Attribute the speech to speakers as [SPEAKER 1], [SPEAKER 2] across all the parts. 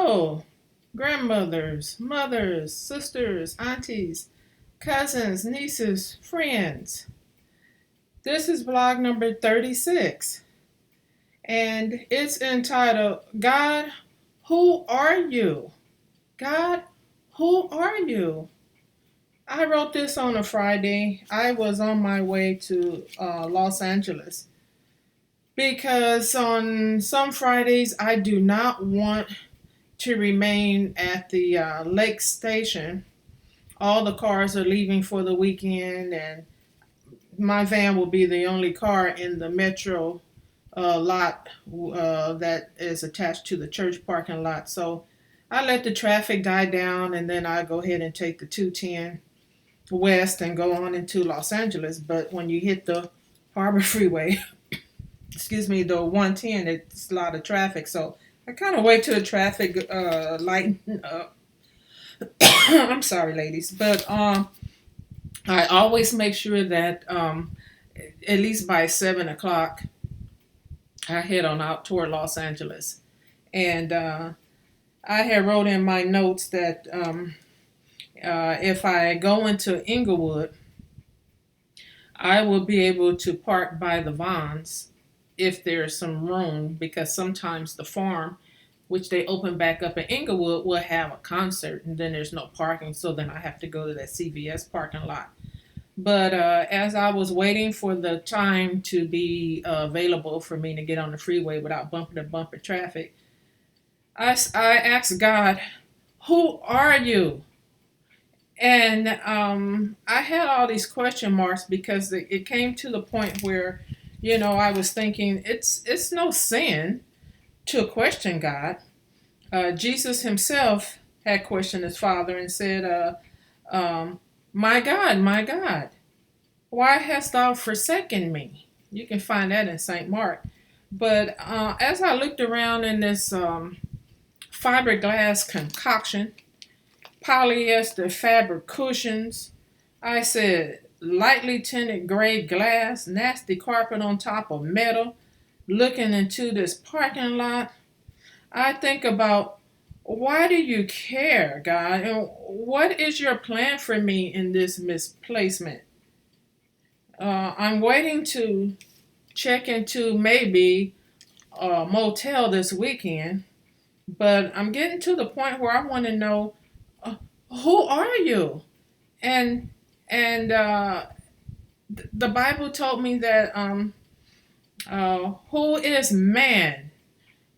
[SPEAKER 1] Hello, grandmothers, mothers, sisters, aunties, cousins, nieces, friends. This is vlog number 36, and it's entitled, God, Who Are You? God, Who Are You? I wrote this on a Friday. I was on my way to Los Angeles because on some Fridays I do not want to remain at the lake station. All the cars are leaving for the weekend, and my van will be the only car in the metro lot that is attached to the church parking lot. So I let the traffic die down, and then I go ahead and take the 210 west and go on into Los Angeles. But when you hit the Harbor Freeway, excuse me, the 110, it's a lot of traffic. So I kind of wait till the traffic lighten up. I'm sorry, ladies, but I always make sure that at least by 7 o'clock I head on out toward Los Angeles. And I had wrote in my notes that if I go into Inglewood, I will be able to park by the Vons if there's some room, because sometimes the farm, which they open back up in Inglewood, will have a concert and then there's no parking, so then I have to go to that CVS parking lot. But as I was waiting for the time to be available for me to get on the freeway without bumper to bumper traffic, I asked God, Who are you? And I had all these question marks because it came to the point where, I was thinking it's no sin to question God. Jesus himself had questioned his father and said, my God, why hast thou forsaken me? You can find that in St. Mark. But as I looked around in this fiberglass concoction, polyester fabric cushions, I said, lightly tinted gray glass, nasty carpet on top of metal, looking into this parking lot, I think about, why do you care, God? And what is your plan for me in this misplacement? I'm waiting to check into maybe a motel this weekend, but I'm getting to the point where I want to know, uh, who are you? And the Bible told me that who is man?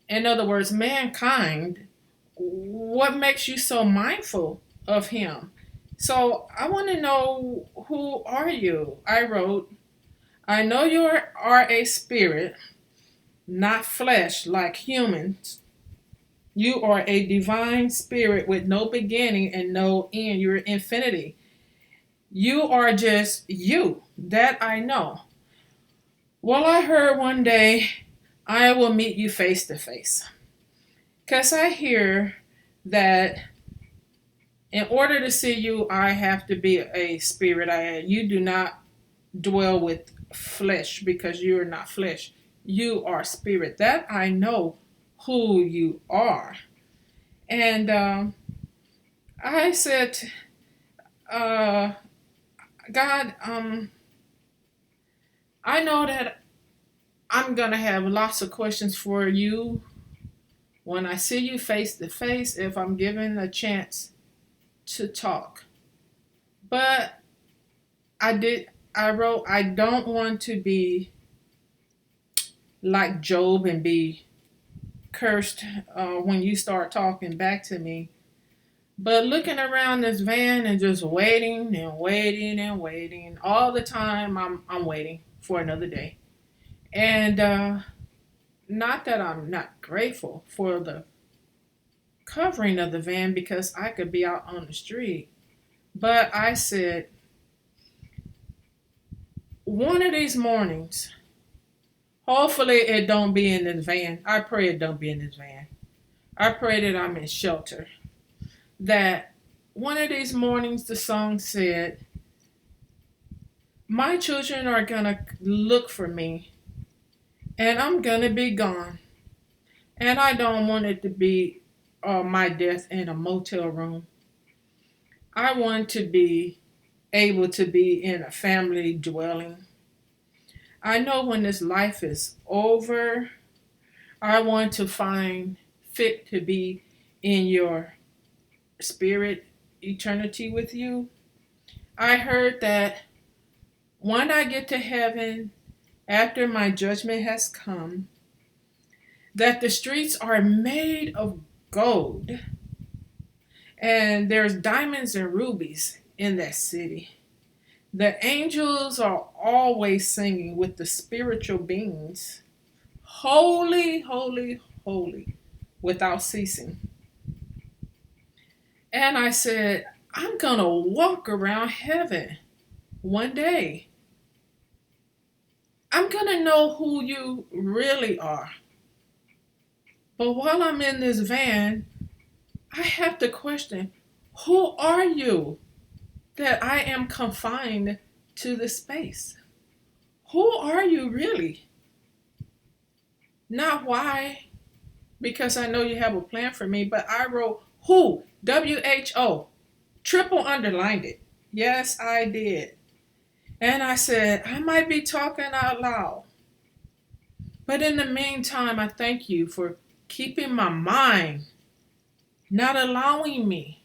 [SPEAKER 1] In other words, mankind. What makes you so mindful of him? So I want to know, who are you? I wrote, I know you are a spirit, not flesh like humans. You are a divine spirit with no beginning and no end. You're infinity. You are just you. That I know. Well, I heard one day I will meet you face to face. Because I hear that in order to see you, I have to be a spirit. You do not dwell with flesh because you're not flesh. You are spirit. That I know who you are. And I said, uh, God, I know that I'm going to have lots of questions for you when I see you face to face, if I'm given a chance to talk. But I wrote, I don't want to be like Job and be cursed when you start talking back to me. But looking around this van and just waiting and waiting and waiting, all the time I'm waiting for another day. And not that I'm not grateful for the covering of the van because I could be out on the street. But I said, one of these mornings, hopefully it don't be in this van. I pray it don't be in this van. I pray that I'm in shelter. That one of these mornings, the song said, my children are going to look for me and I'm going to be gone. And I don't want it to be my death in a motel room. I want to be able to be in a family dwelling. I know when this life is over, I want to find fit to be in your spirit eternity with you. I heard that when I get to heaven, after my judgment has come, that the streets are made of gold and there's diamonds and rubies in that city. The angels are always singing with the spiritual beings, holy, holy, holy, without ceasing. And I said, I'm going to walk around heaven one day. I'm going to know who you really are. But while I'm in this van, I have to question, who are you that I am confined to this space? Who are you really? Not why, because I know you have a plan for me, but I wrote who, WHO, triple underlined it. Yes, I did. And I said, I might be talking out loud. But in the meantime, I thank you for keeping my mind, not allowing me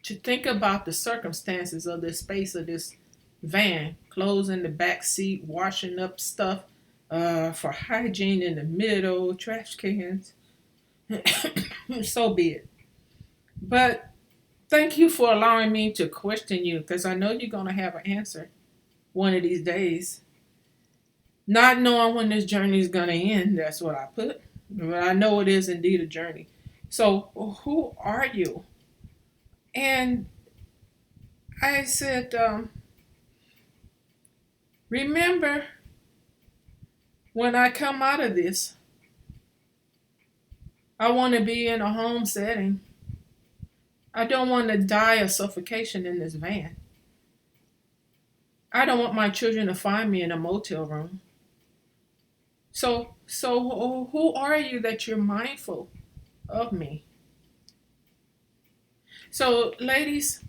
[SPEAKER 1] to think about the circumstances of this space of this van, clothes in the back seat, washing up stuff for hygiene in the middle, trash cans. So be it. But thank you for allowing me to question you because I know you're going to have an answer one of these days. Not knowing when this journey is going to end, that's what I put. But I know it is indeed a journey. So, who are you? And I said, remember when I come out of this, I want to be in a home setting. I don't want to die of suffocation in this van. I don't want my children to find me in a motel room. So who are you that you're mindful of me? So, ladies,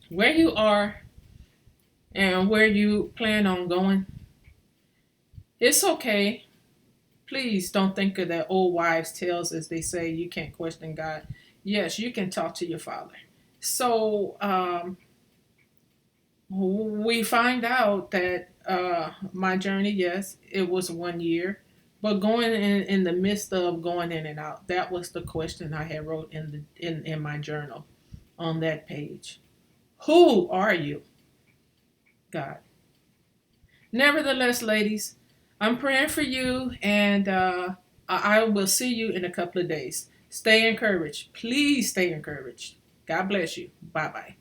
[SPEAKER 1] where you are and where you plan on going, it's okay. Please don't think of that old wives' tales as they say you can't question God. Yes, you can talk to your father. So, we find out that my journey, yes, it was 1 year, but going in the midst of going in and out, that was the question I had wrote in my journal on that page. Who are you, God? Nevertheless, ladies, I'm praying for you, and I will see you in a couple of days. Stay encouraged. Please stay encouraged. God bless you. Bye bye.